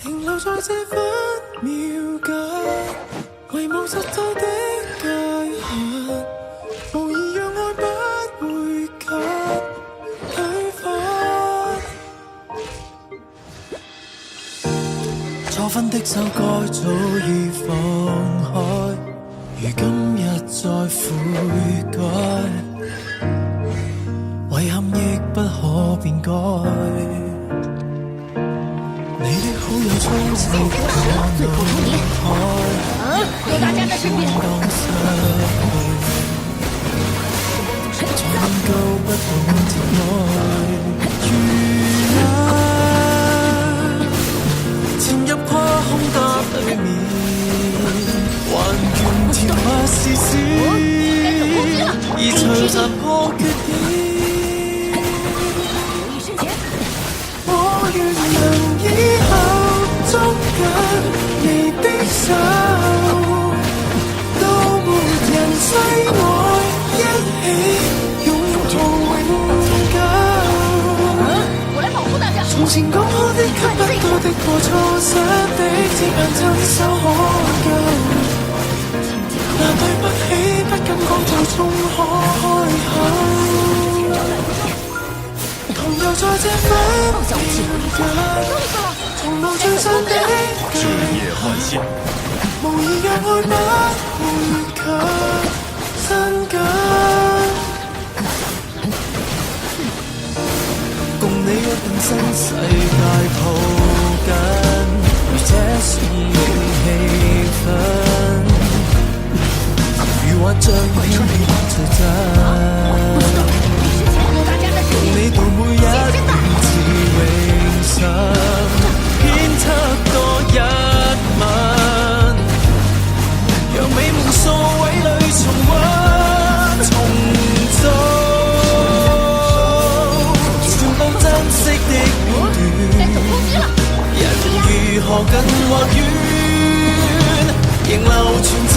停留在這分秒間，遺忘實際的界限，無疑讓愛不會及對方。錯分的手該早已放開，如今日再悔改，遺憾亦不可變改。你的好友充斥在腦海，有大家的視頻。才能夠不懂甜愛。如那潛入跨空間裏面，還願甜蜜是小，而隨殘破缺點。我願能以後捉緊你的手，到沒人世外一起擁抱永久。我來保護大家。從前講好的、給不到的和錯失的，只盼親手可救。那對不起，不敢講就終可開口。同遊在這分秒間，從路最深的深夜寒線，無意讓愛不會及身緊。共你一片新世界抱緊，如這是氣氛，如幻象飄渺最真。你到每一段自永生，偏側多一吻，讓美夢數位裏重溫重做，全部珍惜的片段，人如何近或遠，仍流傳這